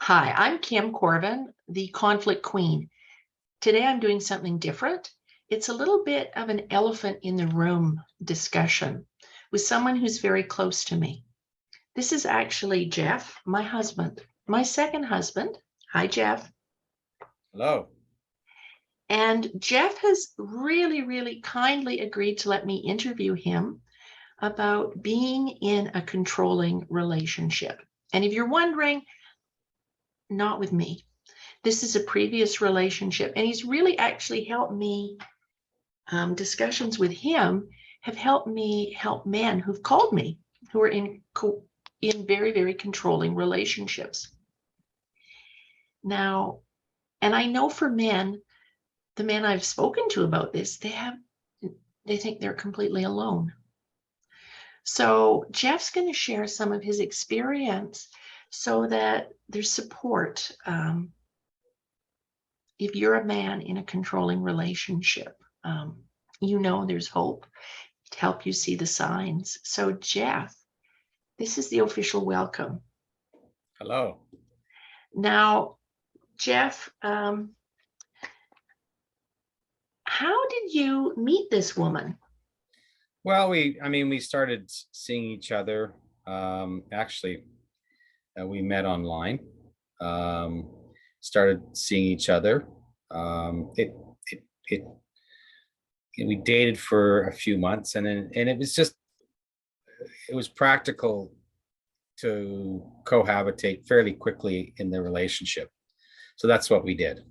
Hi, I'm Kim Korven, the conflict queen. Today I'm doing something different. It's a little bit of an elephant in the room discussion with someone who's very close to me. This is actually Jeff, my husband, my second husband. Hi, Jeff. Hello. And Jeff has really kindly agreed to let me interview him about being in a controlling relationship. And if you're wondering, not with me. This is a previous relationship, and he's really actually helped me. Discussions with him have helped me help men who've called me who are in very controlling relationships. Now, and I know for men, the men I've spoken to about this, they think they're completely alone. So Jeff's going to share some of his experience so that there's support. If you're a man in a controlling relationship, there's hope to help you see the signs. So, Jeff, this is the official welcome. Hello. Now, Jeff, how did you meet this woman? Well, we started seeing each other. Actually, we met online. Started seeing each other. It, it, it, we dated for a few months, and it was practical to cohabitate fairly quickly in the relationship. So that's what we did.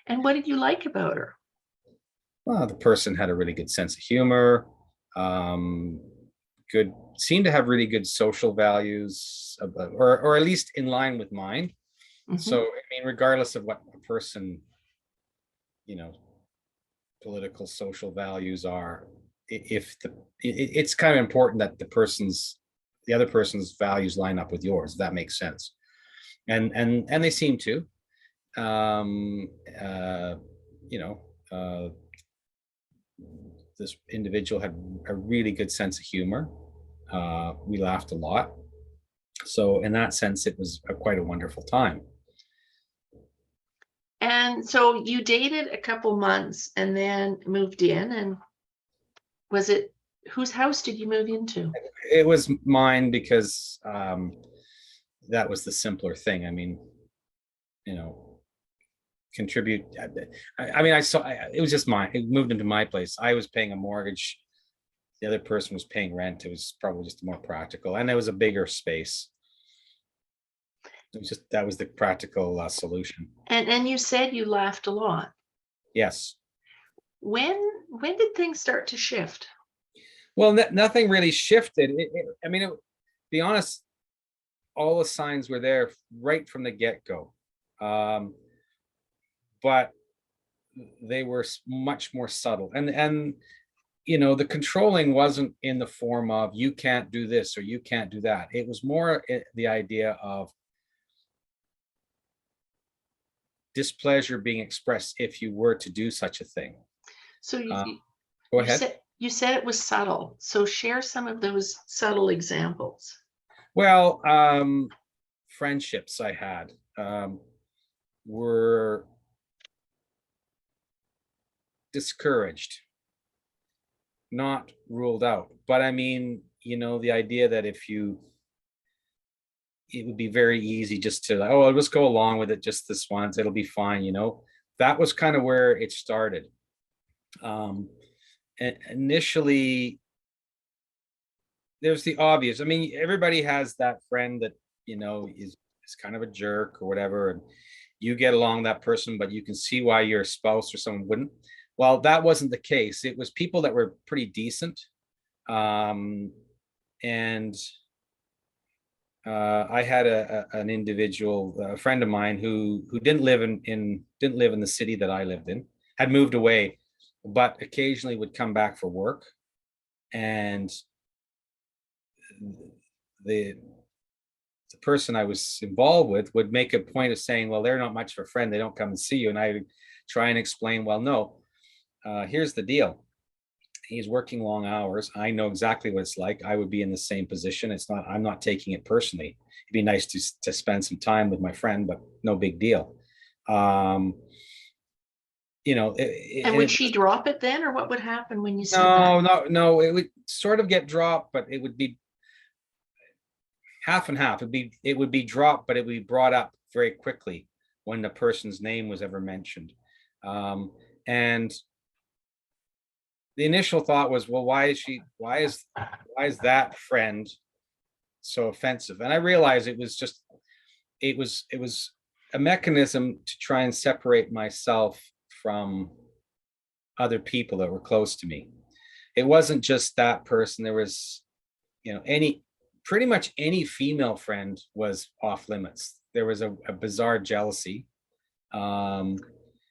And what did you like about her? Well, the person had a really good sense of humor. Seemed to have really good social values, or at least in line with mine. Mm-hmm. So, regardless of what a person, political, social values are, it's kind of important that the other person's values line up with yours, if that makes sense. And they seem to. This individual had a really good sense of humor. We laughed a lot. So in that sense, it was quite a wonderful time. And so you dated a couple months and then moved in. And whose house did you move into? It was mine because that was the simpler thing. Contribute. It was just mine. It moved into my place. I was paying a mortgage. The other person was paying rent. It was probably just more practical, and there was a bigger space. That was the practical solution. And you said you laughed a lot. Yes. When did things start to shift? Well, nothing really shifted. Be honest, all the signs were there right from the get-go. But they were much more subtle. And the controlling wasn't in the form of you can't do this or you can't do that. It was more the idea of displeasure being expressed if you were to do such a thing. So go ahead. You said it was subtle. So share some of those subtle examples. Well, friendships I had were discouraged, not ruled out. But the idea that it would be very easy just to, I'll just go along with it just this once, it'll be fine, that was kind of where it started. And initially, there's the obvious. Everybody has that friend that, is kind of a jerk or whatever, and you get along with that person, but you can see why your spouse or someone wouldn't. Well, that wasn't the case. It was people that were pretty decent. And I had an individual, a friend of mine who didn't live in the city that I lived in, had moved away, but occasionally would come back for work. And the person I was involved with would make a point of saying, well, they're not much of a friend. They don't come and see you. And I would try and explain, well, no, here's the deal. He's working long hours. I know exactly what it's like. I would be in the same position. I'm not taking it personally. It'd be nice to spend some time with my friend, but no big deal. Um, And would she drop it then, or what would happen when you said that? no, it would sort of get dropped, but it would be half and half. It would be dropped, but it would be brought up very quickly when the person's name was ever mentioned. And the initial thought was, well, why is that friend so offensive? And I realized it was a mechanism to try and separate myself from other people that were close to me. It wasn't just that person. There was, pretty much any female friend was off limits. There was a bizarre jealousy. Do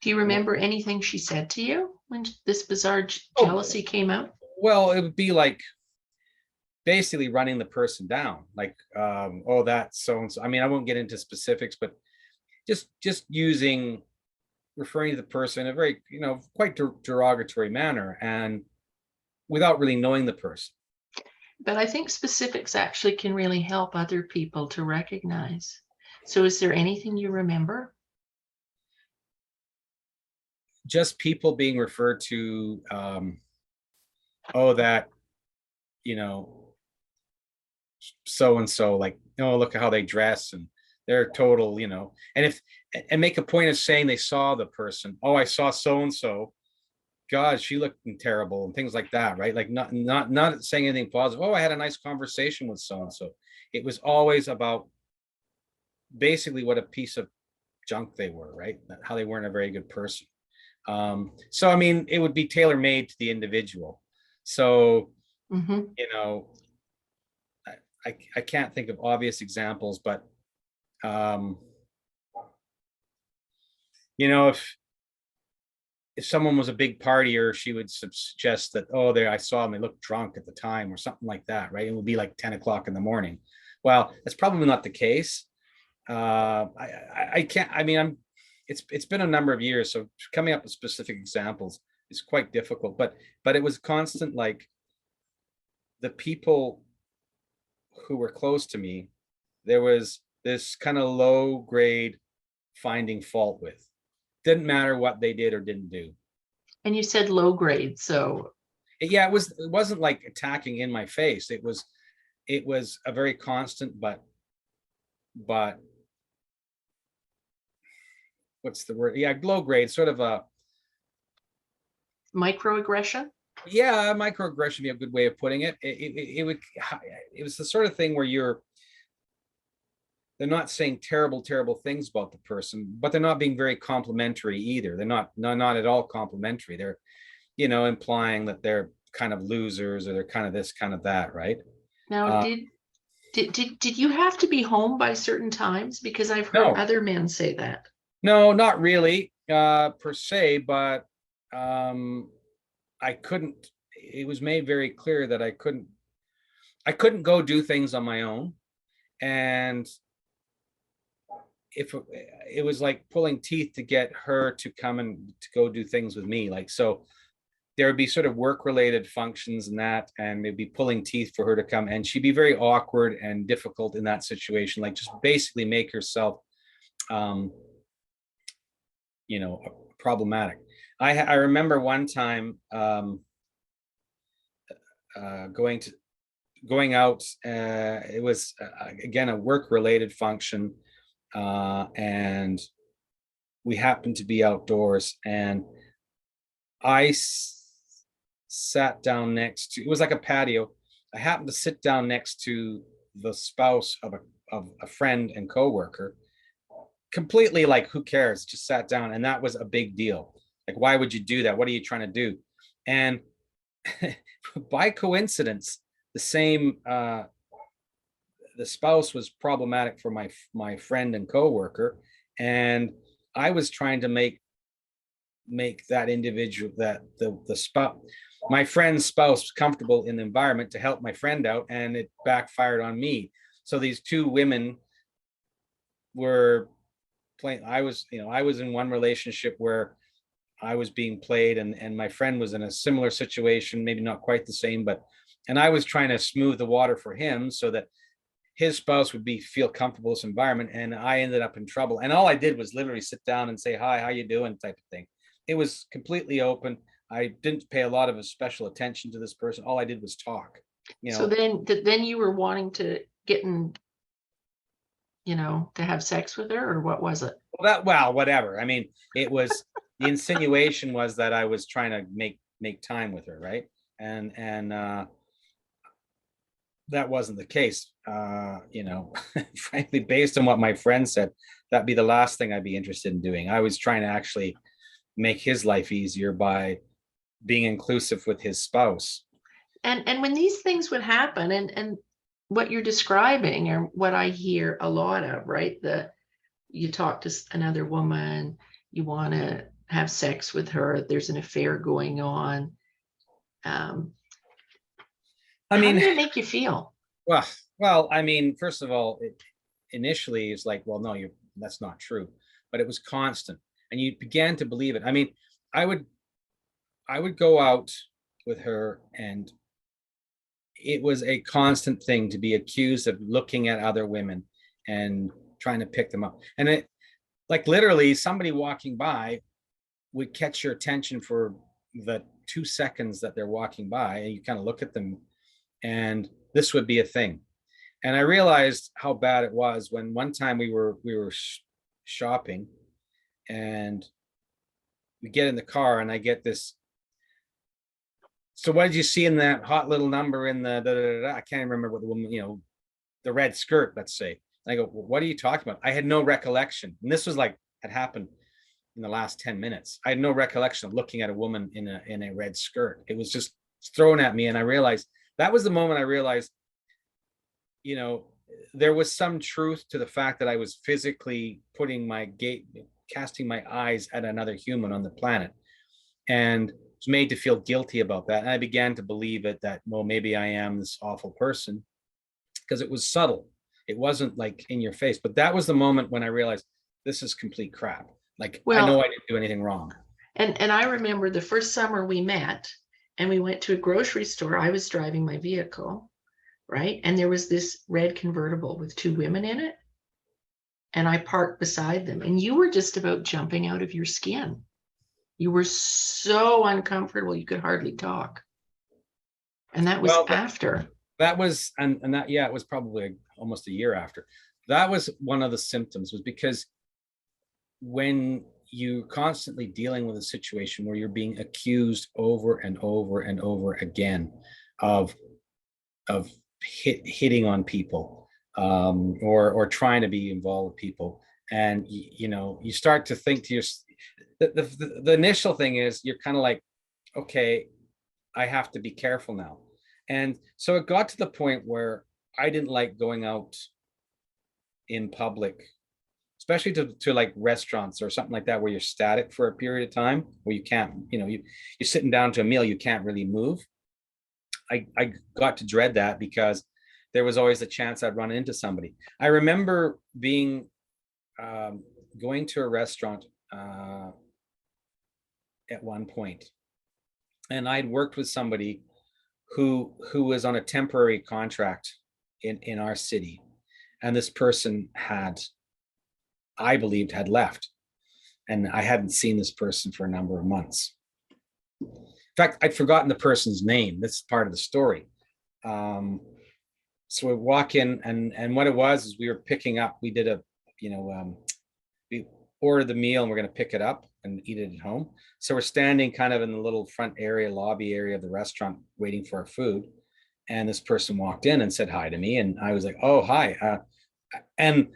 you remember anything she said to you when this bizarre Oh, jealousy came out? well, it would be like basically running the person down, like, oh, that's so and so. I mean, I won't get into specifics, but just referring to the person in a very, quite derogatory manner, and without really knowing the person. But I think specifics actually can really help other people to recognize. So is there anything you remember? Just people being referred to, oh, that, so and so, like, oh, look at how they dress, and they're total, and make a point of saying they saw the person. Oh, I saw so and so. God, she looked terrible, and things like that, right? Like, not saying anything positive. Oh, I had a nice conversation with so and so. It was always about basically what a piece of junk they were, right? How they weren't a very good person. So I mean, it would be tailor made to the individual. So, Mm-hmm. I can't think of obvious examples, but if someone was a big partier, she would suggest that, oh, I saw them, they looked drunk at the time, or something like that, right? It would be like 10 o'clock in the morning. Well, that's probably not the case. I can't, I mean, it's been a number of years, so coming up with specific examples is quite difficult, but it was constant, like, the people who were close to me, there was this kind of low grade finding fault with. Didn't matter what they did or didn't do. And you said low grade, so Yeah, it wasn't like attacking in my face. It was a very constant, but what's the word? Yeah, low grade, sort of a microaggression. Yeah, microaggression would be a good way of putting it. It was the sort of thing where they're not saying terrible things about the person, but they're not being very complimentary either. They're not at all complimentary. They're, implying that they're kind of losers, or they're kind of this, kind of that, right? Now, did you have to be home by certain times? Because I've heard No, other men say that. no, not really, per se, but I couldn't. It was made very clear that I couldn't go do things on my own, and if it was like pulling teeth to get her to come and to go do things with me, like, so there would be sort of work related functions and they'd be pulling teeth for her to come, and she'd be very awkward and difficult in that situation, like, just basically make herself problematic. I remember one time going out, it was again a work related function, and we happened to be outdoors, and I sat down next to, it was like a patio. I happened to sit down next to the spouse of a friend and coworker. Completely, like, who cares? Just sat down, and that was a big deal. Like, why would you do that? What are you trying to do? And by coincidence, the spouse was problematic for my friend and coworker, and I was trying to make that individual, that the spouse, my friend's spouse, comfortable in the environment to help my friend out, and it backfired on me. So these two women were playing. I was in one relationship where I was being played, and my friend was in a similar situation, maybe not quite the same, and I was trying to smooth the water for him so that his spouse would feel comfortable in this environment, and I ended up in trouble. And all I did was literally sit down and say, hi, how you doing, type of thing. It was completely open. I didn't pay a lot of special attention to this person. All I did was talk, So then you were wanting to get in, to have sex with her, or what was it? Well, whatever. I mean, it was, the insinuation was that I was trying to make time with her, right? And that wasn't the case. Frankly, based on what my friend said, that'd be the last thing I'd be interested in doing. I was trying to actually make his life easier by being inclusive with his spouse. And when these things would happen, and what you're describing, or what I hear a lot of, right? You talk to another woman, you want to have sex with her, there's an affair going on. How did it make you feel? Well, I mean, first of all, initially it's like, well, no, that's not true, but it was constant, and you began to believe it. I mean, I would go out with her, and it was a constant thing to be accused of looking at other women and trying to pick them up. And it, like, literally somebody walking by would catch your attention for the 2 seconds that they're walking by, and you kind of look at them, and this would be a thing. And I realized how bad it was when one time we were shopping, and we get in the car, and I get this, so what did you see in that hot little number in the I can't remember what the woman, the red skirt, let's say. And I go, well, what are you talking about? I had no recollection. And this was like, had happened in the last 10 minutes. I had no recollection of looking at a woman in a red skirt. It was just thrown at me. And I realized, that was the moment I realized, there was some truth to the fact that I was physically casting my eyes at another human on the planet, and was made to feel guilty about that. And I began to believe it, that, well, maybe I am this awful person, because it was subtle. It wasn't like in your face. But that was the moment when I realized, this is complete crap. Like, I know I didn't do anything wrong. And I remember the first summer we met, and we went to a grocery store. I was driving my vehicle, right? And there was this red convertible with 2 women in it. And I parked beside them, and you were just about jumping out of your skin. You were so uncomfortable, you could hardly talk. And that was after. That was, and that, yeah, it was probably almost a year after. That was one of the symptoms, was because when you constantly dealing with a situation where you're being accused over and over and over again of hitting on people, or trying to be involved with people, and you start to think to yourself, the initial thing is, you're kind of like, okay, I have to be careful now. And so it got to the point where I didn't like going out in public, especially to like restaurants or something like that, where you're static for a period of time, where you can't, you're sitting down to a meal, you can't really move. I got to dread that, because there was always a chance I'd run into somebody. I remember going to a restaurant at one point, and I'd worked with somebody who was on a temporary contract in our city, and this person I believed had left, and I hadn't seen this person for a number of months. In fact, I'd forgotten the person's name. That's part of the story. So we walk in, and what it was is, we were picking up. We did we ordered the meal, and we're going to pick it up and eat it at home. So we're standing kind of in the little front area, lobby area of the restaurant, waiting for our food. And this person walked in and said hi to me, and I was like, "Oh, hi." And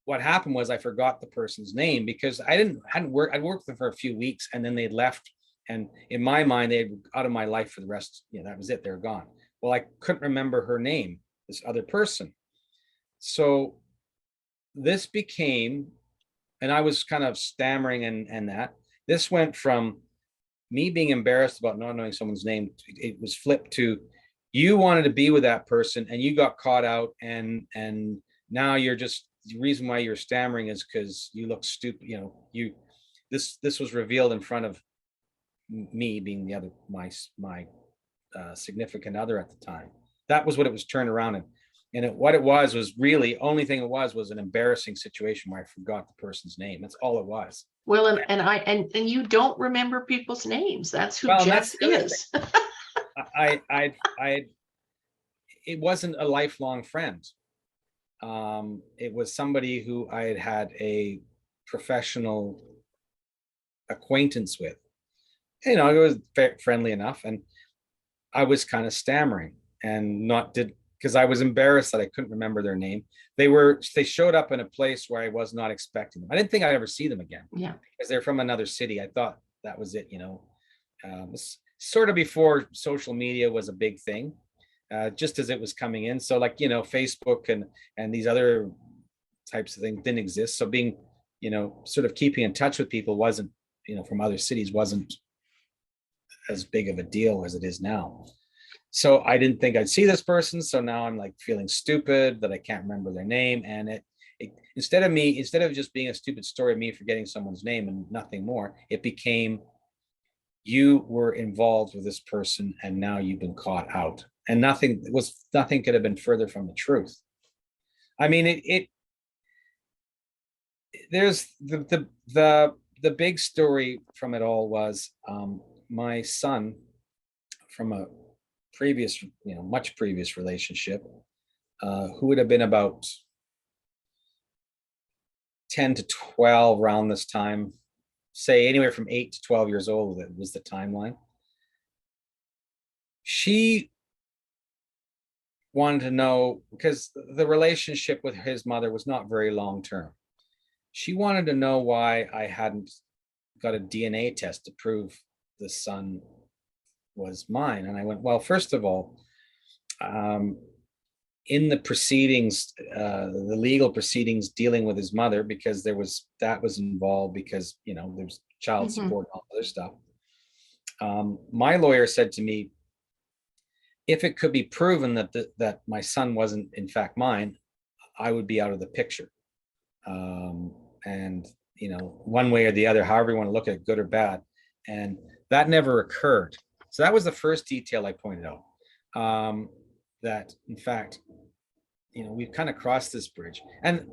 what happened was, I forgot the person's name, because I'd worked with them for a few weeks, and then they'd left. And in my mind, they had out of my life for the rest. That was it. They were gone. Well, I couldn't remember her name, this other person. So this became, and I was kind of stammering, and that this went from me being embarrassed about not knowing someone's name. It was flipped to, you wanted to be with that person, and you got caught out, and now you're just, the reason why you're stammering is because you look stupid. this was revealed in front of me, being the other, my significant other at the time. That was what it was turned around in. And what it was really, only thing it was an embarrassing situation where I forgot the person's name. That's all it was. Well, and you don't remember people's names. That's who Well, and Jeff that's the other is. thing. I it wasn't a lifelong friend. It was somebody who I had a professional acquaintance with. You know, it was friendly enough, and I was kind of stammering and not did because I was embarrassed that I couldn't remember their name. They showed up in a place where I was not expecting them. I didn't think I'd ever see them again. Yeah. Because they're from another city. I thought that was it, you know. Sort of before social media was a big thing, just as it was coming in. So like, you know, Facebook and these other types of things didn't exist. So being, you know, sort of keeping in touch with people wasn't, you know, from other cities wasn't as big of a deal as it is now. So I didn't think I'd see this person. So now I'm like feeling stupid that I can't remember their name. And instead of just being a stupid story of me forgetting someone's name and nothing more, it became, you were involved with this person and now you've been caught out. And nothing could have been further from the truth. I mean, there's the big story from it all was my son from a previous, you know, much previous relationship, who would have been about 10 to 12 around this time, say anywhere from 8 to 12 years old, that was the timeline. She wanted to know, because the relationship with his mother was not very long term. She wanted to know why I hadn't got a DNA test to prove the son was mine. And I went, well, first of all, in the proceedings, the legal proceedings dealing with his mother, because that was involved because, you know, there's child support and all other stuff. My lawyer said to me, if it could be proven that my son wasn't in fact mine, I would be out of the picture. And, you know, one way or the other, however you want to look at it, good or bad. And that never occurred. So that was the first detail I pointed out. That in fact, you know, we've kind of crossed this bridge, and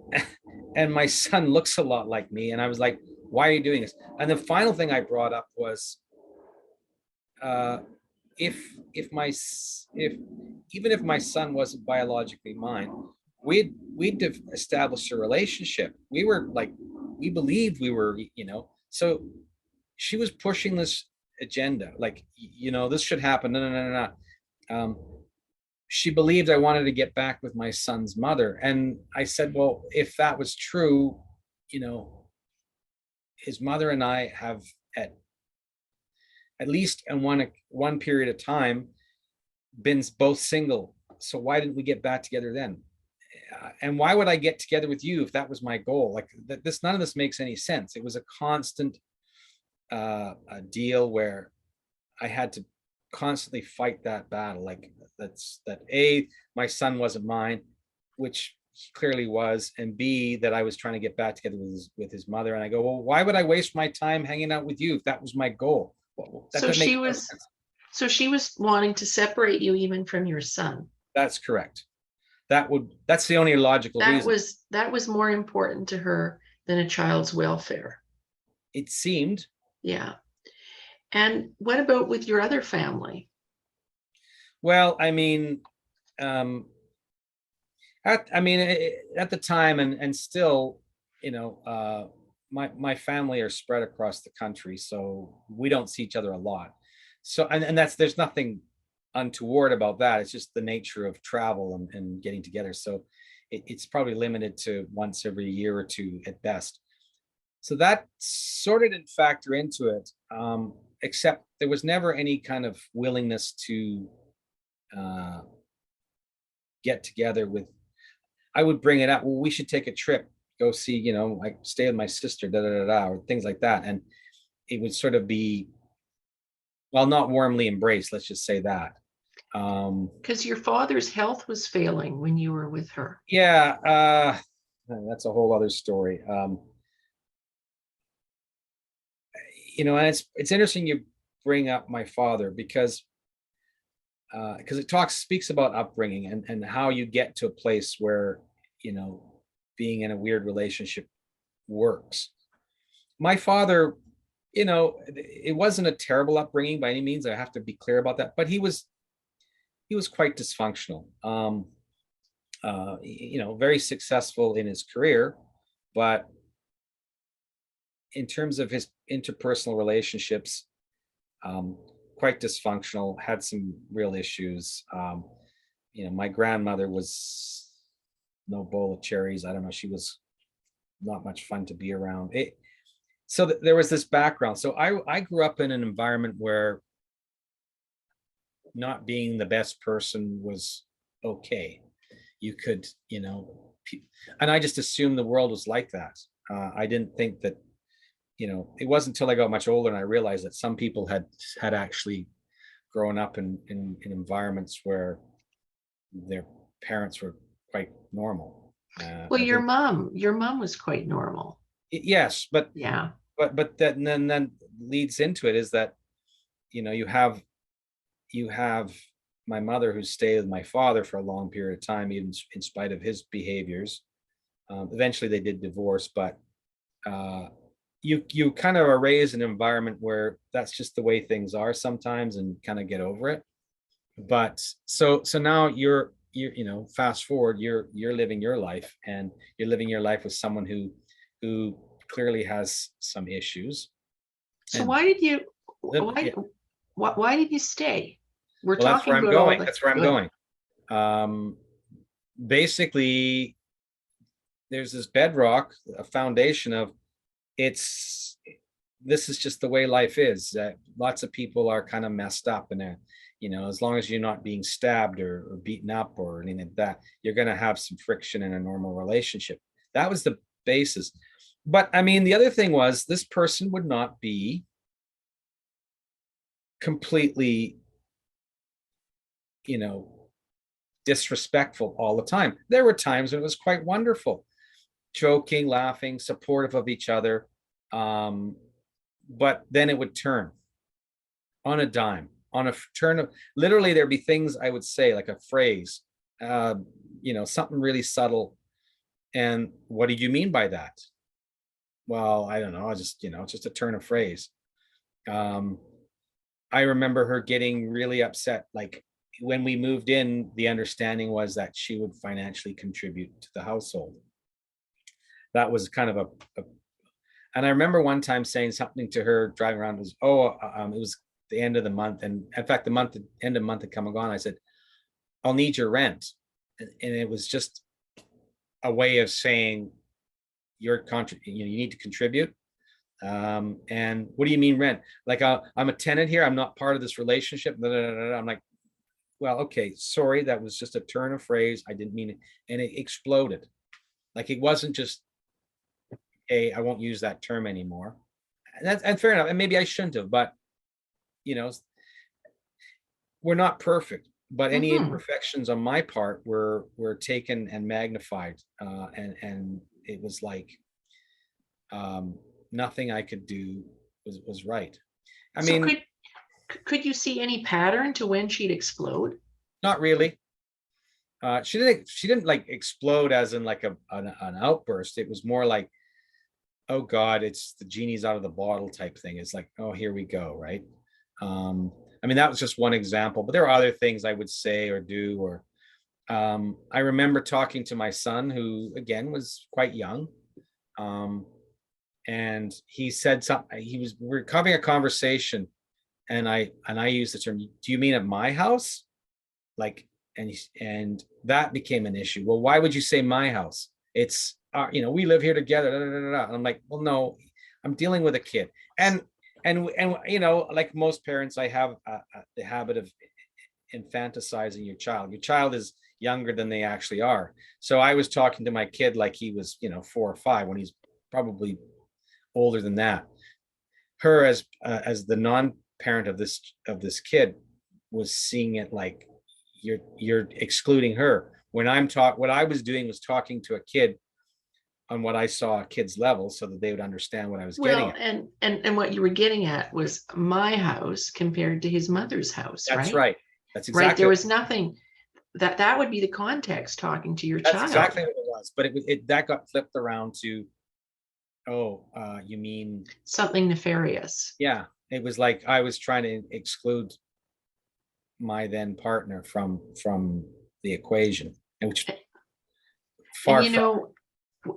my son looks a lot like me. And I was like, why are you doing this? And the final thing I brought up was, if even if my son wasn't biologically mine, we'd established a relationship. We were like, we believed we were, you know. So she was pushing this agenda, like, you know, this should happen. No. She believed I wanted to get back with my son's mother. And I said, well, if that was true, you know, his mother and I have at least in one period of time been both single. So why didn't we get back together then? And why would I get together with you if that was my goal? Like none of this makes any sense. It was a constant a deal where I had to constantly fight that battle. Like my son wasn't mine, which he clearly was, and B, that I was trying to get back together with his mother. And I go, well, why would I waste my time hanging out with you if that was my goal? Well, that so she was wanting to separate you even from your son. That's correct. That's the only logical reason. That was more important to her than a child's welfare. It seemed. Yeah. And what about with your other family? Well, I mean, at the time and still, you know, my family are spread across the country, so we don't see each other a lot. So, and there's nothing untoward about that. It's just the nature of travel and getting together. So it's probably limited to once every year or two at best. So that sort of didn't factor into it, except there was never any kind of willingness to get together with. I would bring it up. Well, we should take a trip, go see, you know, like stay with my sister, or things like that. And it would sort of be, well, not warmly embraced. Let's just say that. Because your father's health was failing when you were with her. Yeah, that's a whole other story. and it's interesting you bring up my father because it speaks about upbringing and how you get to a place where, being in a weird relationship works. My father, it wasn't a terrible upbringing by any means. I have to be clear about that, but he was quite dysfunctional. Very successful in his career, but in terms of his interpersonal relationships, quite dysfunctional, had some real issues. My grandmother was no bowl of cherries. I don't know. She was not much fun to be around. There was this background. So I grew up in an environment where not being the best person was okay. You could, and I just assumed the world was like that. I didn't think that, it wasn't until I got much older and I realized that some people had actually grown up in environments where their parents were quite normal. Well, your mom was quite normal. Yes, but Yeah. but that and then leads into it is that, you have my mother who stayed with my father for a long period of time, even in spite of his behaviors. Eventually they did divorce, but you kind of are raised in an environment where that's just the way things are sometimes and kind of get over it. But so now you're fast forward, you're living your life, and you're living your life with someone who clearly has some issues. So And why did you yeah, why did you stay? We're well, that's talking where I'm about all going. the That's where I'm good. going. Basically, there's this bedrock, a foundation of it's this is just the way life is. Lots of people are kind of messed up, and as long as you're not being stabbed or beaten up or anything like that, you're going to have some friction in a normal relationship. That was the basis. But I mean, the other thing was this person would not be completely, you know, disrespectful all the time. There were times when it was quite wonderful, joking, laughing, supportive of each other. But then it would turn on a dime, on a turn of literally, there'd be things I would say, like a phrase, something really subtle. And what did you mean by that? Well, I don't know. I just, it's just a turn of phrase. I remember her getting really upset. Like when we moved in, the understanding was that she would financially contribute to the household. That was kind of and I remember one time saying something to her driving around. It was the end of the month. And in fact, end of the month had come and gone. I said, I'll need your rent. And it was just a way of saying you need to contribute. And what do you mean rent? Like I'm a tenant here. I'm not part of this relationship. Blah, blah, blah, blah. I'm like, well, okay, sorry. That was just a turn of phrase. I didn't mean it. And it exploded. Like it wasn't just, hey, I won't use that term anymore. And fair enough. And maybe I shouldn't have, but we're not perfect. But any imperfections on my part were taken and magnified. And it was like nothing I could do was right. I mean, could you see any pattern to when she'd explode? not really. She didn't like explode as in like an outburst. It was more like, oh God, it's the genie's out of the bottle type thing. It's like, oh, here we go, right? I mean, that was just one example, but there are other things I would say or do. Or I remember talking to my son, who again was quite young, and he said something. We were having a conversation, and I used the term, "Do you mean at my house?" Like, and that became an issue. Well, why would you say my house? It's we live here together. Da, da, da, da. And I'm like, well, no, I'm dealing with a kid, and like most parents, I have the habit of infantilizing your child. Your child is younger than they actually are. So I was talking to my kid like he was 4 or 5 when he's probably older than that. Her as the non-parent of this kid was seeing it like you're excluding her. When what I was doing was talking to a kid on what I saw at kids' level so that they would understand what I was getting Well, at. and what you were getting at was my house compared to his mother's house, That's right? right. That's Right. There exactly was nothing that would be the context talking to your that's child. exactly what it was. But it that got flipped around to, oh, you mean, Something nefarious. yeah. It was like I was trying to exclude my then partner from the equation, and which And far from.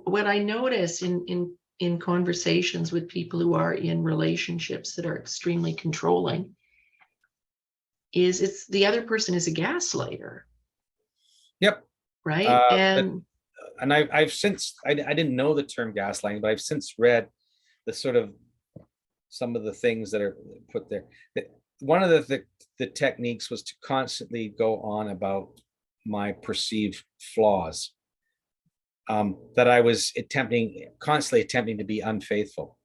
what I notice in conversations with people who are in relationships that are extremely controlling is it's the other person is a gaslighter, Yep. right? But And and I've since I didn't know the term gaslighting, but I've since read the sort of some of the things that are put there. One of the techniques was to constantly go on about my perceived flaws, that I was constantly attempting to be unfaithful.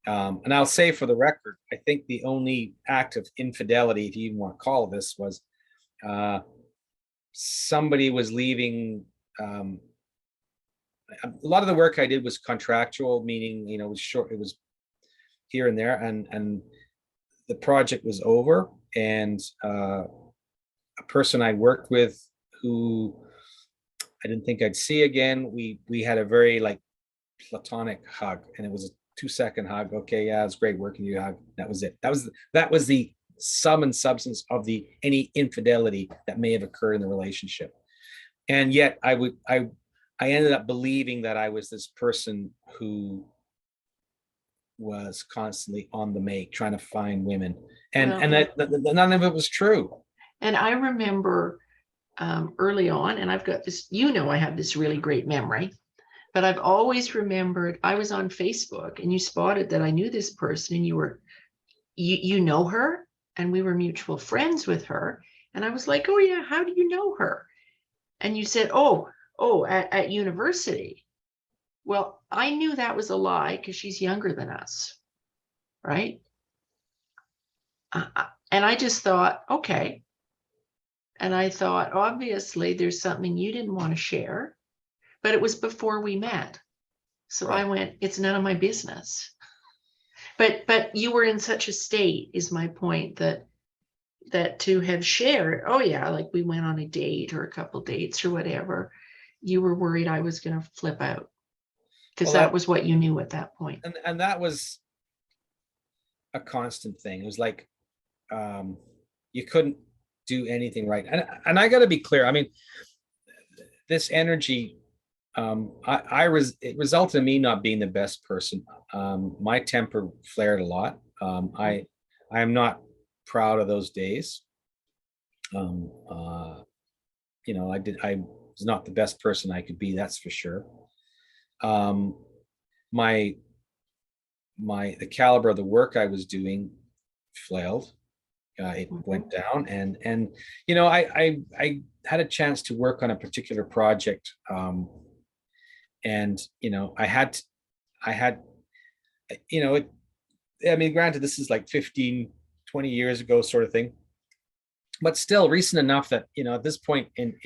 And I'll say for the record, I think the only act of infidelity, if you even want to call it this, was uh, somebody was leaving. A lot of the work I did was contractual, meaning, it was short, it was here and there, and the project was over, and a person I worked with who I didn't think I'd see again, we had a very like platonic hug, and it was a 2-second hug. Okay, yeah, it's great working you. Hug. That was it. That was the sum and substance of the any infidelity that may have occurred in the relationship. And yet I ended up believing that I was this person who was constantly on the make, trying to find women, and well, and that none of it was true. and I remember early on, and I've got this, I have this really great memory, but I've always remembered I was on Facebook and you spotted that I knew this person and you know her, and we were mutual friends with her. And I was like, oh yeah, how do you know her? And you said, at university. Well, I knew that was a lie because she's younger than us, right? And I just thought, okay. And I thought, obviously, there's something you didn't want to share, but it was before we met. So I Right. went, it's none of my business. But you were in such a state, is my point, that to have shared, oh yeah, like we went on a date or a couple dates or whatever, you were worried I was going to flip out because Well, that was what you knew at that point. and that was a constant thing. It was like, you couldn't do anything right. And I got to be clear. I mean, this energy, it resulted in me not being the best person. My temper flared a lot. I am not proud of those days. Um, uh, I was not the best person I could be. That's for sure. Um, my the caliber of the work I was doing flailed. It went down, and I had a chance to work on a particular project, and I had it, I mean, granted, this is like 15, 20 years ago sort of thing, but still recent enough that at this point in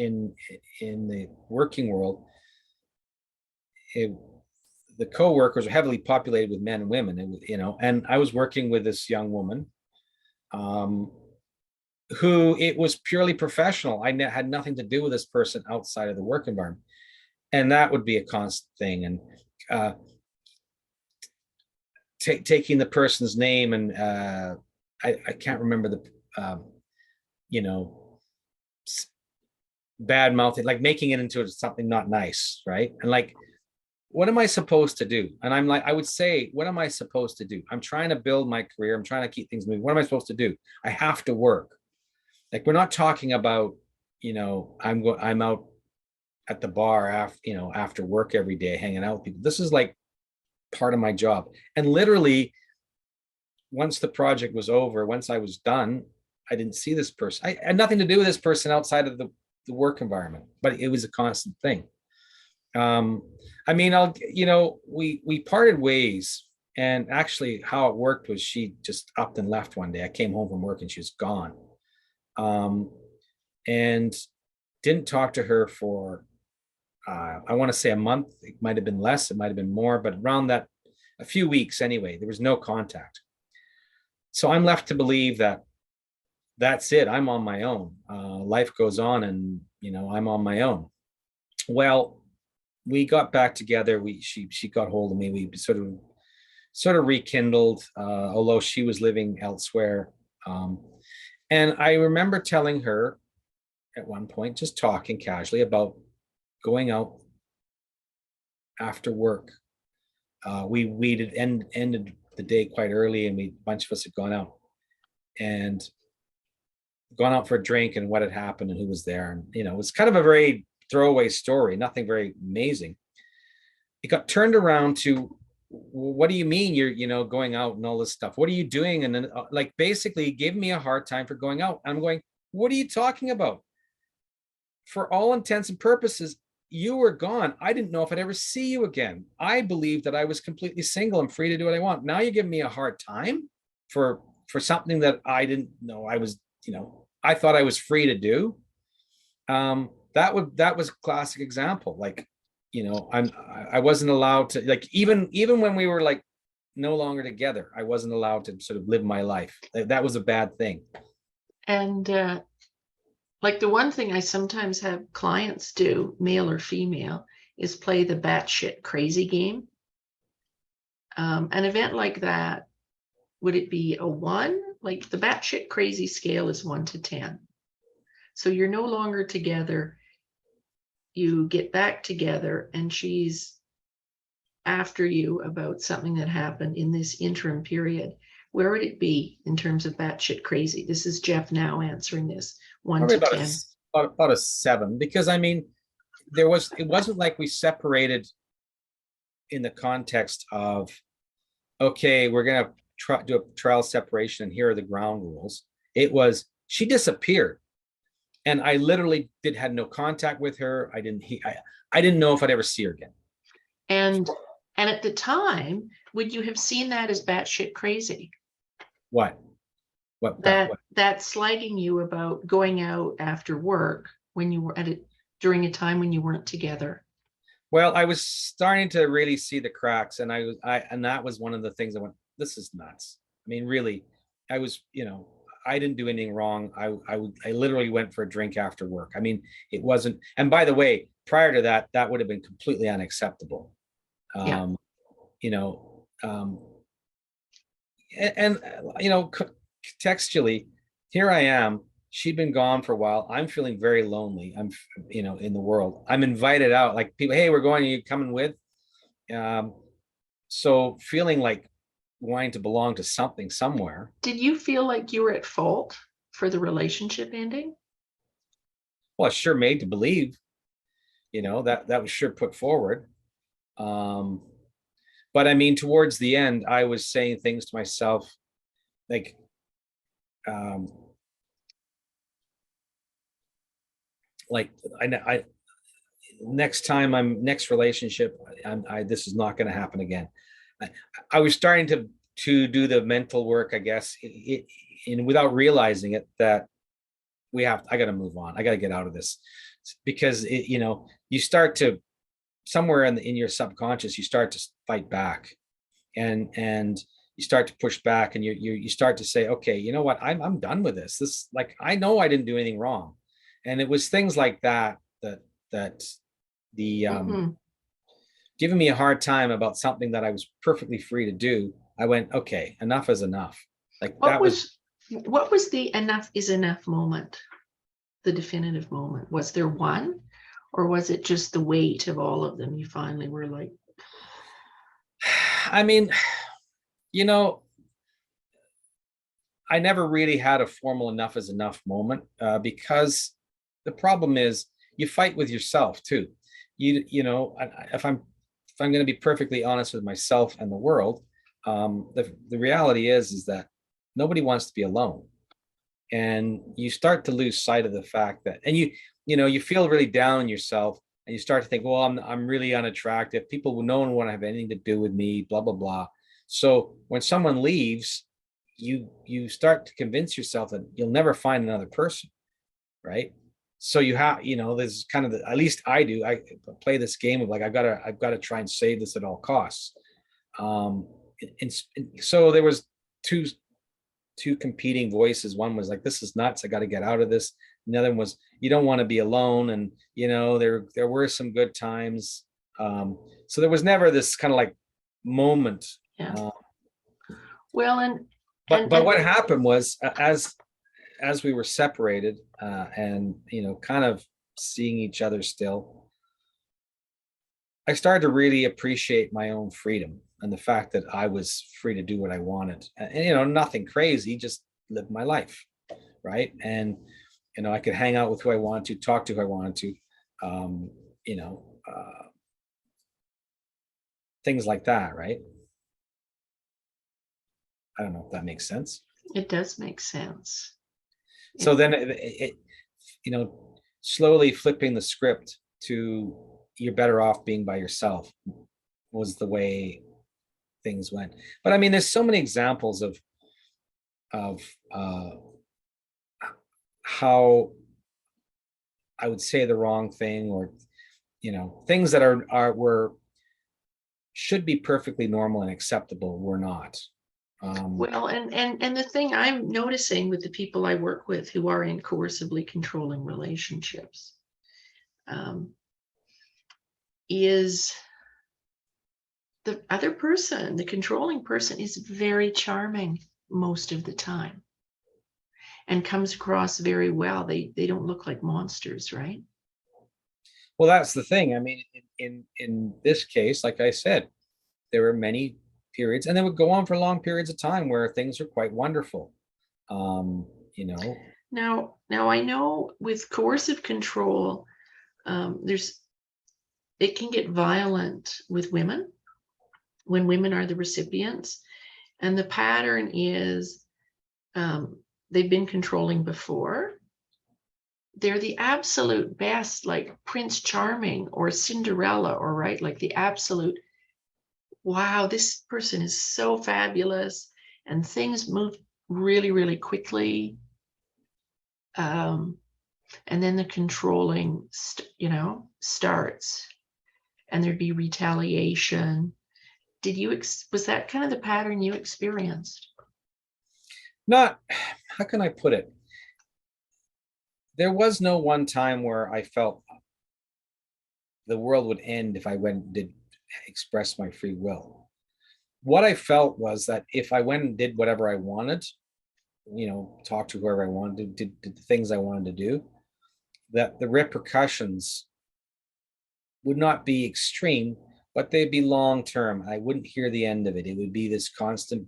the working world, it, the co-workers are heavily populated with men and women, and I was working with this young woman, um, who it was purely professional. I had nothing to do with this person outside of the work environment, and that would be a constant thing. And uh, taking the person's name, and I can't remember the you know bad mouthing, like making it into something not nice, right? And like, what am I supposed to do? And I'm like, I would say, what am I supposed to do? I'm trying to build my career. I'm trying to keep things moving. What am I supposed to do? I have to work. Like, we're not talking about, I'm out at the bar after work every day, hanging out with people. This is like part of my job. And literally, once the project was over, once I was done, I didn't see this person. I had nothing to do with this person outside of the work environment, but it was a constant thing. I mean, we parted ways, and actually how it worked was she just upped and left one day. I came home from work and she was gone. And didn't talk to her for I want to say a month. It might have been less, it might have been more, but around that, a few weeks anyway. There was no contact. So I'm left to believe that that's it. I'm on my own. Life goes on, and I'm on my own. Well, we got back together. She got hold of me. We sort of rekindled, although she was living elsewhere. And I remember telling her at one point, just talking casually about going out after work. We had ended the day quite early, and a bunch of us had gone out and gone out for a drink, and what had happened and who was there. And it was kind of a very throwaway story, nothing very amazing. It got turned around to, what do you mean you're going out and all this stuff? What are you doing? And then like basically gave me a hard time for going out. I'm going, what are you talking about? For all intents and purposes, you were gone. I didn't know if I'd ever see you again. I believed that I was completely single and free to do what I want. Now you're giving me a hard time for something that I didn't know I was, I thought I was free to do. That was a classic example. Like, I wasn't allowed to, like, even when we were like no longer together, I wasn't allowed to sort of live my life. That was a bad thing. And like the one thing I sometimes have clients do, male or female, is play the batshit crazy game. An event like that, would it be a 1? Like the batshit crazy scale is 1 to 10. So you're no longer together. You get back together, and she's after you about something that happened in this interim period. Where would it be in terms of batshit crazy? This is Jeff now answering this. 1 Probably to 10. about a 7, because I mean, it wasn't like we separated in the context of, okay, we're gonna do a trial separation and here are the ground rules. It was, she disappeared, and I literally had no contact with her. I didn't know if I'd ever see her again. And at the time, would you have seen that as batshit crazy? What? That slagging you about going out after work when you were during a time when you weren't together? Well, I was starting to really see the cracks, and and that was one of the things I went, this is nuts. I mean, really, I was, I didn't do anything wrong. I literally went for a drink after work. I mean, it wasn't. And by the way, prior to that, that would have been completely unacceptable. Yeah. You know, and textually, here I am. She'd been gone for a while. I'm feeling very lonely. I'm, in the world. I'm invited out. Like people, hey, we're going. Are you coming with? So feeling like wanting to belong to something somewhere. Did you feel like you were at fault for the relationship ending? Well, sure made to believe, that was sure put forward. But I mean, towards the end, I was saying things to myself like, I next relationship, this is not going to happen again. I was starting to do the mental work, I guess, and without realizing it, that I got to move on. I got to get out of this, because you start to, somewhere in your subconscious, you start to fight back, and you start to push back, and you start to say, okay, you know what, I'm done with this. This, like, I know I didn't do anything wrong. And it was things like that the giving me a hard time about something that I was perfectly free to do. I went, okay, enough is enough. Like what was the enough is enough moment? The definitive moment? Was there one, or was it just the weight of all of them? You finally were like, I mean, I never really had a formal enough is enough moment, because the problem is you fight with yourself too. If I'm going to be perfectly honest with myself and the world, the reality is that nobody wants to be alone, and you start to lose sight of the fact that, and you feel really down on yourself, and you start to think, well, I'm really unattractive. No one want to have anything to do with me, blah blah blah. So when someone leaves, you start to convince yourself that you'll never find another person, right? So you have, there's kind of at least I do. I play this game of like, I've got to try and save this at all costs. So there was two competing voices. One was like, this is nuts, I got to get out of this. Another one was, you don't want to be alone. And there were some good times. So there was never this kind of like moment. Yeah. Well, but what happened was, as we were separated, and kind of seeing each other still, I started to really appreciate my own freedom and the fact that I was free to do what I wanted, and nothing crazy, just live my life, right? And I could hang out with who I wanted to, talk to who I wanted to, things like that, right? I don't know if that makes sense. It does make sense. So then it slowly flipping the script to you're better off being by yourself was the way things went. But I mean, there's so many examples of how I would say the wrong thing, or things that were should be perfectly normal and acceptable were not. Well, and the thing I'm noticing with the people I work with who are in coercively controlling relationships, is the other person, the controlling person, is very charming most of the time and comes across very well. They don't look like monsters, right? Well, that's the thing. I mean, in this case, like I said, there were many periods, and they would go on for long periods of time where things are quite wonderful. Now I know with coercive control, it can get violent with women when women are the recipients, and the pattern is they've been controlling before. They're the absolute best, like Prince Charming or Cinderella, or right, like the absolute, wow, this person is so fabulous, and things move really, really quickly. And then the controlling, starts, and there'd be retaliation. Was that kind of the pattern you experienced? Not, how can I put it? There was no one time where I felt the world would end if I went and did express my free will. What I felt was that if I went and did whatever I wanted, talk to whoever I wanted, did the things I wanted to do, that the repercussions would not be extreme, but they'd be long term. I wouldn't hear the end of it. It would be this constant,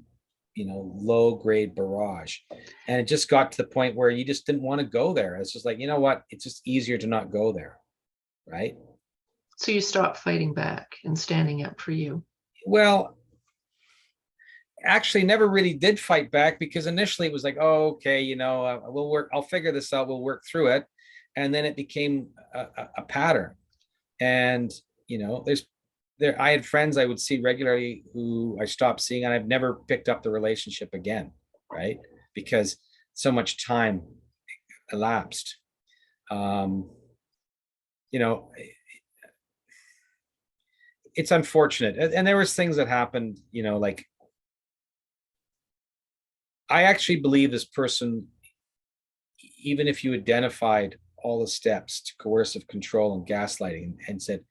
low grade barrage. And it just got to the point where you just didn't want to go there. It's just like, you know what? It's just easier to not go there. Right. So you stopped fighting back and standing up for you. Well, actually never really did fight back, because initially it was like, oh, okay, we'll work, I'll figure this out, we'll work through it. And then it became a pattern. And, I had friends I would see regularly who I stopped seeing, and I've never picked up the relationship again, right? Because so much time elapsed. It's unfortunate. And there was things that happened, like, I actually believe this person, even if you identified all the steps to coercive control and gaslighting and said,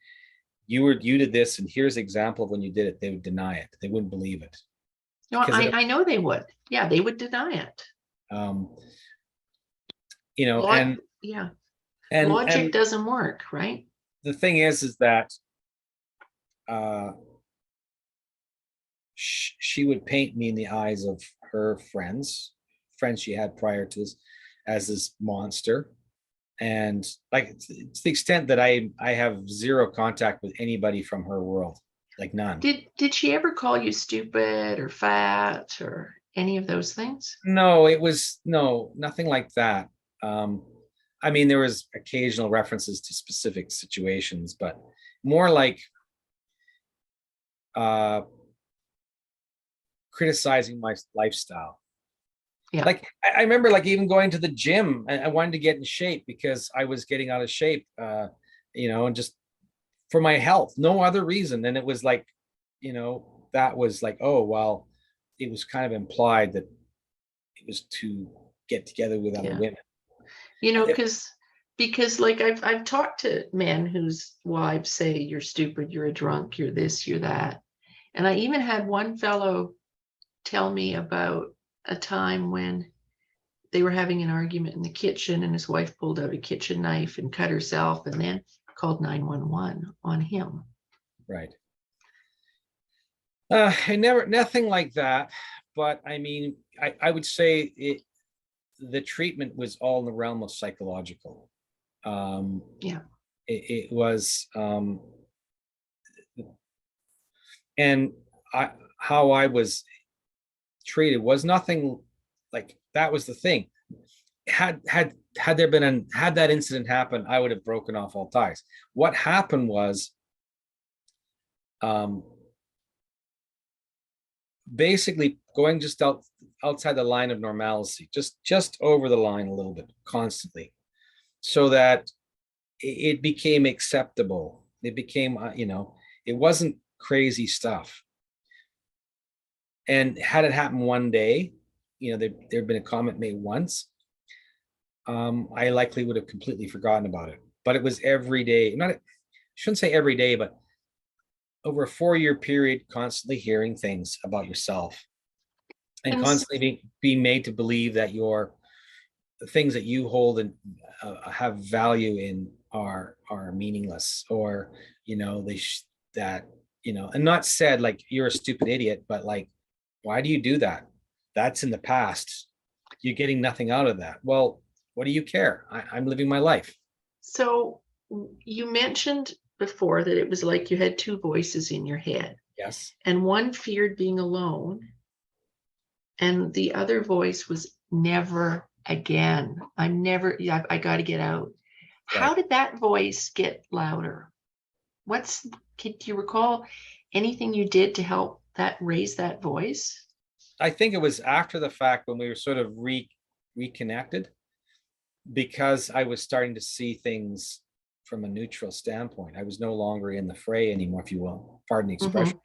you did this, and here's an example of when you did it, they would deny it. They wouldn't believe it. No, I know they would. Yeah, they would deny it. And yeah, and logic doesn't work, right? The thing is that she would paint me in the eyes of her friends she had prior to this, as this monster. And like, it's the extent that I have zero contact with anybody from her world, like none. Did she ever call you stupid or fat or any of those things? No, nothing like that. I mean, there was occasional references to specific situations, but more like criticizing my lifestyle. Yeah. Like I remember like even going to the gym, and I wanted to get in shape because I was getting out of shape, and just for my health, no other reason. And it was like, that was like, oh, well, it was kind of implied that it was to get together with other Yeah. women. Because like I've talked to men whose wives say you're stupid, you're a drunk, you're this, you're that. And I even had one fellow tell me about a time when they were having an argument in the kitchen and his wife pulled out a kitchen knife and cut herself and then called 911 on him. Right. Nothing like that. But I mean, I would say the treatment was all in the realm of psychological. Yeah. It was, and how I was treated was nothing like that. Was the thing. Had that incident happened, I would have broken off all ties. What happened was, basically going just outside the line of normalcy, just over the line a little bit constantly, so that it became acceptable. It became, it wasn't crazy stuff. And had it happened one day, there'd been a comment made once, I likely would have completely forgotten about it. But it was every day. I shouldn't say every day, but over a 4-year period, constantly hearing things about yourself and constantly being made to believe that the things that you hold and have value in are meaningless, or and not said like you're a stupid idiot, but like, why do you do that? That's in the past. You're getting nothing out of that. Well, what do you care? I'm living my life. So you mentioned before that it was like you had two voices in your head. Yes. And one feared being alone, and the other voice was never again. I got to get out. Right. How did that voice get louder? Do you recall anything you did to help raise that voice? I think it was after the fact when we were sort of reconnected, because I was starting to see things from a neutral standpoint. I was no longer in the fray anymore, if you will. Pardon the expression.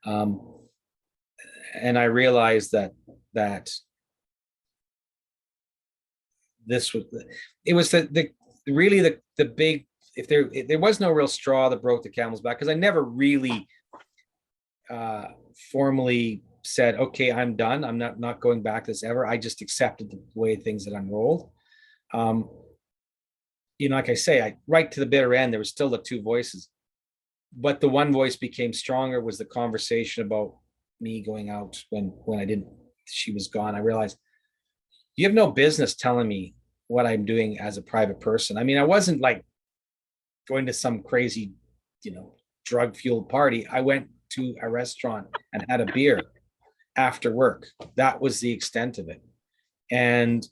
And I realized that this was really the big, if there was no real straw that broke the camel's back, because I never really formally said, okay, I'm done. I'm not going back to this ever. I just accepted the way things had unrolled. Like I say, right to the bitter end, there was still the two voices, but the one voice became stronger. Was the conversation about me going out when she was gone. I realized, you have no business telling me what I'm doing as a private person. I mean, I wasn't like going to some crazy, drug fueled party. I went to a restaurant and had a beer after work. That was the extent of it. And,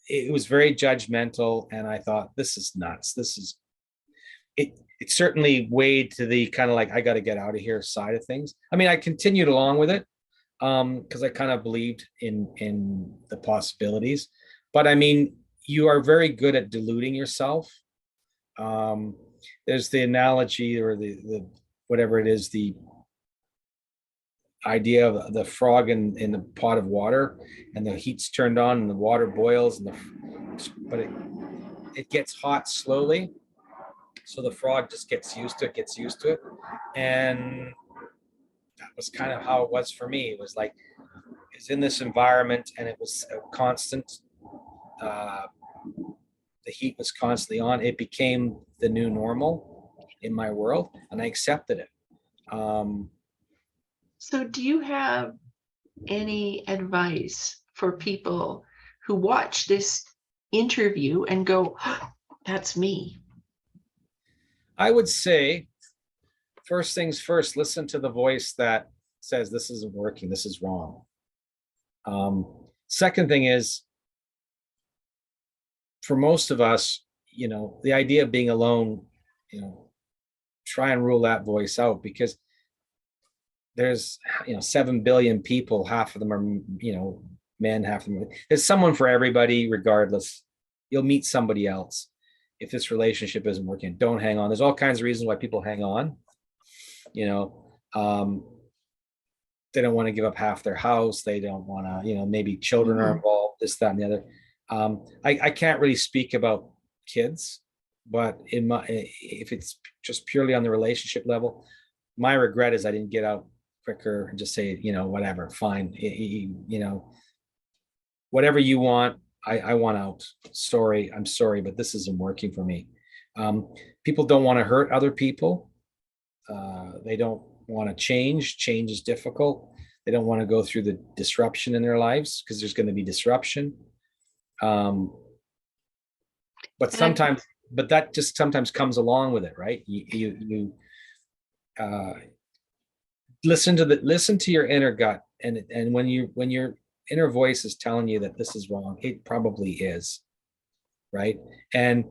it was very judgmental. And I thought, this is nuts. It certainly weighed to the kind of like, I got to get out of here side of things. I mean, I continued along with it because I kind of believed in the possibilities. But I mean, you are very good at deluding yourself. There's the analogy, or the whatever it is, the idea of the frog in the pot of water, and the heat's turned on and the water boils, but it gets hot slowly. So the frog just gets used to it. And that was kind of how it was for me. It was like, it's in this environment, and it was a constant, the heat was constantly on. It became the new normal in my world, and I accepted it. So do you have any advice for people who watch this interview and go, oh, that's me? I would say, first things first, listen to the voice that says this isn't working, this is wrong. Second thing is, for most of us, the idea of being alone, try and rule that voice out, because there's 7 billion people, half of them are men, half of them there's someone for everybody. Regardless, you'll meet somebody else. If this relationship isn't working, don't hang on. There's all kinds of reasons why people hang on. you know they don't want to give up half their house. They don't want to, maybe children are involved, this, that, and the other. I can't really speak about kids, but if it's just purely on the relationship level, my regret is I didn't get out quicker and just say, whatever, fine, whatever you want, I want out. Sorry, I'm sorry, but this isn't working for me. People don't want to hurt other people. They don't want to change. Change is difficult. They don't want to go through the disruption in their lives because there's going to be disruption. But that just sometimes comes along with it, right? You listen to your inner gut, and when your inner voice is telling you that this is wrong, it probably is, right? And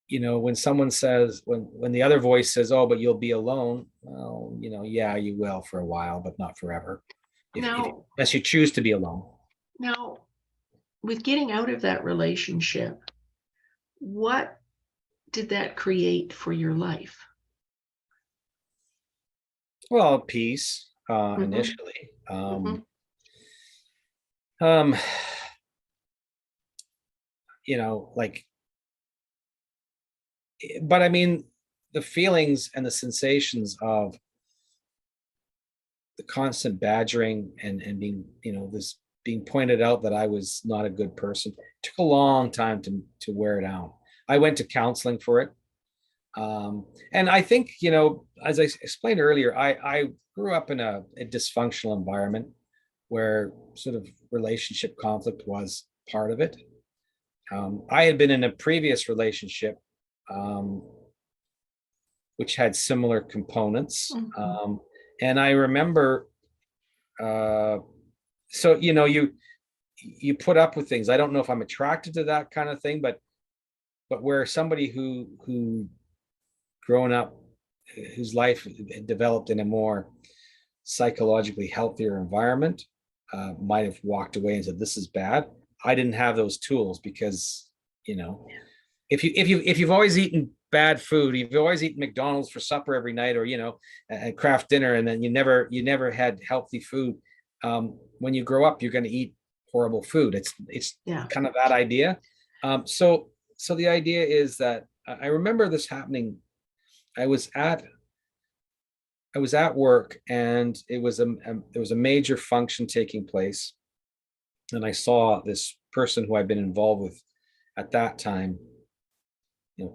when someone says, when the other voice says, oh, but you'll be alone, well, yeah, you will for a while, but not forever. Unless you choose to be alone. Now, with getting out of that relationship, what did that create for your life? Well, peace, initially. But I mean, the feelings and the sensations of the constant badgering and being, this being pointed out that I was not a good person, took a long time to wear it out. I went to counseling for it. And I think, as I explained earlier, I grew up in a dysfunctional environment where sort of relationship conflict was part of it. I had been in a previous relationship, which had similar components. And I remember, so, you put up with things. I don't know if I'm attracted to that kind of thing, but where somebody who grown up, whose life developed in a more psychologically healthier environment, might have walked away and said, this is bad. I didn't have those tools because, if you've always eaten bad food, you've always eaten McDonald's for supper every night, or, a craft dinner, and then you never had healthy food. When you grow up, you're going to eat horrible food. It's kind of that idea. So the idea is that I remember this happening. I was at work, and there was a major function taking place, and I saw this person who I'd been involved with at that time,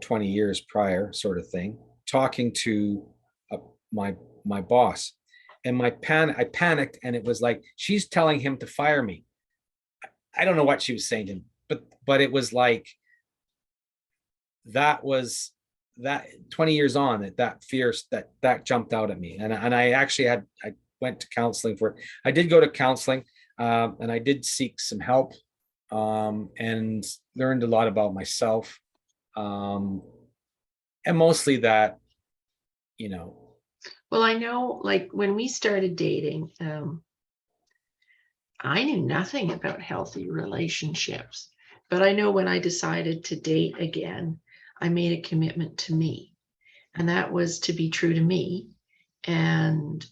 20 years prior, sort of thing, talking to my boss. And I panicked, and it was like, she's telling him to fire me. I don't know what she was saying to him, but it was like, that 20 years on, that fear that jumped out at me. And I actually I went to counseling for it. I did go to counseling, and I did seek some help, and learned a lot about myself. And mostly that, Well, I know, like, when we started dating, I knew nothing about healthy relationships, but I know when I decided to date again, I made a commitment to me, and that was to be true to me and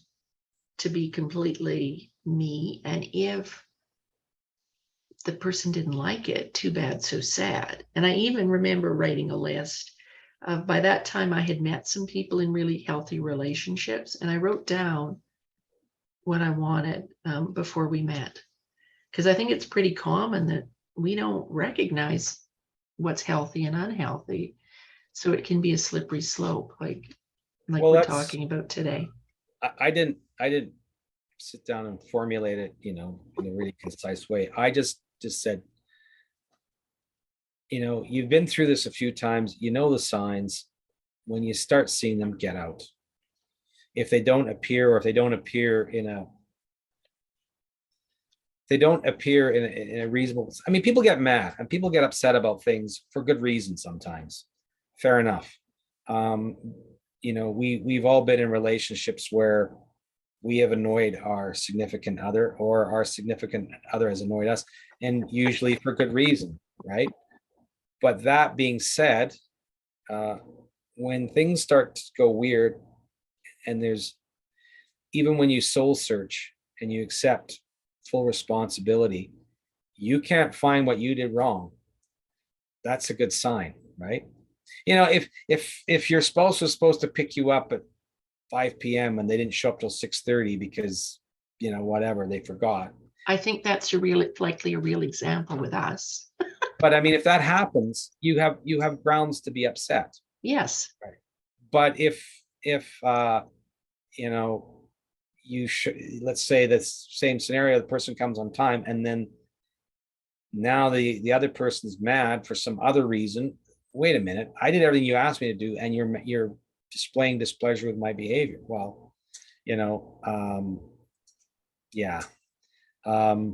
to be completely me. And if the person didn't like it, too bad, so sad. And I even remember writing a list of, by that time I had met some people in really healthy relationships, and I wrote down what I wanted before we met. Because I think it's pretty common that we don't recognize what's healthy and unhealthy. So it can be a slippery slope, like we're talking about today. I didn't sit down and formulate it, in a really concise way. I just said, you've been through this a few times, the signs. When you start seeing them, get out. If they don't appear, or if they don't appear in a reasonable, I mean, people get mad and people get upset about things for good reason sometimes. Fair enough. We've all been in relationships where we have annoyed our significant other, or our significant other has annoyed us, and usually for good reason, right? But that being said, when things start to go weird, and there's, even when you soul search and you accept full responsibility, you can't find what you did wrong. That's a good sign, right? You know, if your spouse was supposed to pick you up at 5 p.m. and they didn't show up till 6:30 because, you know, whatever, they forgot. I think that's likely a real example with us. But I mean, if that happens, you have grounds to be upset. Yes. Right. But if you know, you should, let's say the same scenario, the person comes on time, and then now the other person's mad for some other reason. Wait a minute, I did everything you asked me to do, and you're displaying displeasure with my behavior. Well, you know, yeah. I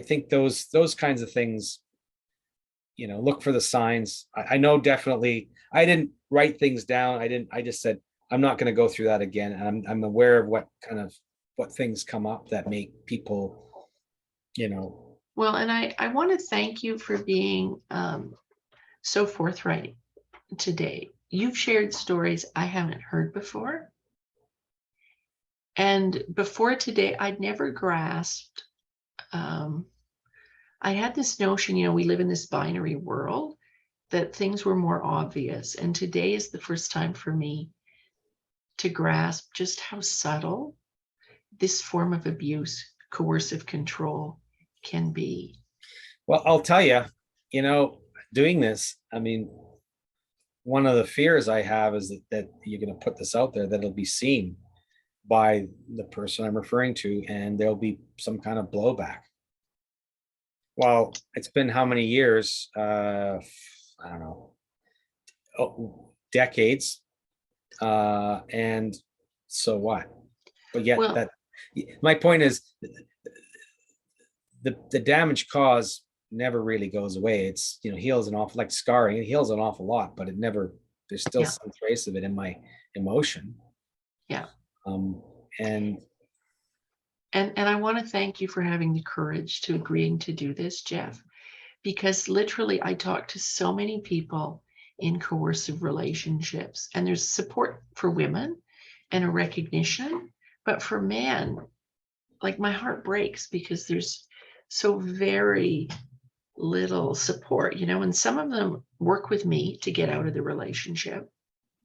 think those kinds of things, you know, look for the signs. I know definitely I didn't write things down. I just said, I'm not going to go through that again. And I'm aware of what things come up that make people, you know. Well, and I want to thank you for being so forthright today. You've shared stories I haven't heard before. And before today, I'd never grasped. I had this notion, you know, we live in this binary world, that things were more obvious. And today is the first time for me to grasp just how subtle this form of abuse, coercive control, can be. Well, I'll tell you, you know, doing this, I mean, one of the fears I have is that you're going to put this out there, that it'll be seen by the person I'm referring to, and there'll be some kind of blowback. Well, it's been how many years? I don't know, decades. And so what? But yet, Well, that, my point is, the damage caused never really goes away. It's, you know, heals an awful, like scarring, it heals an awful lot, but it never, there's still yeah, some trace of it in my emotion. yeah. And And I want to thank you for having the courage to agreeing to do this, Jeff, because literally I talk to so many people in coercive relationships, and there's support for women and a recognition, but for men, like, my heart breaks because there's so very little support, you know, and some of them work with me to get out of the relationship,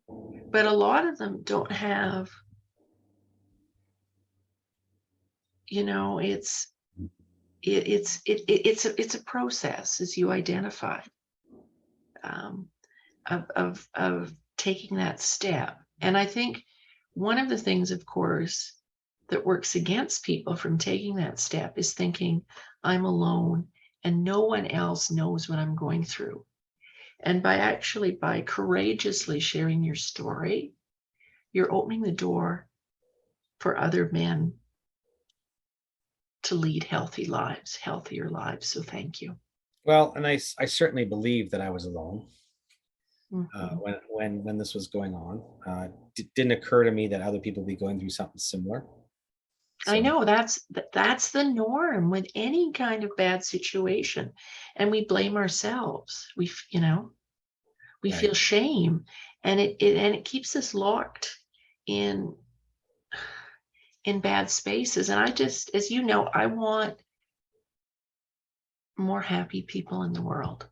but a lot of them don't have, you know, it's a process, as you identify, um, of taking that step. And I think one of the things, of course, that works against people from taking that step is thinking, I'm alone and no one else knows what I'm going through. And by courageously sharing your story, you're opening the door for other men to lead healthy lives, healthier lives. So thank you. well, and I certainly believe that I was alone Mhm. when this was going on. It didn't occur to me that other people would be going through something similar. I So, know that's the norm with any kind of bad situation, and we blame ourselves. You know, we right. feel shame, and it keeps us locked in bad spaces. And I just, as you know, I want more happy people in the world.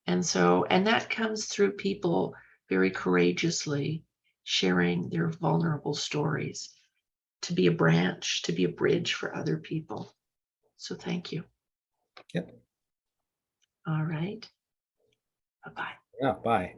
And that comes through people very courageously sharing their vulnerable stories to be a branch, to be a bridge for other people. So thank you. Yep. All right. Bye-bye. Yeah. Bye.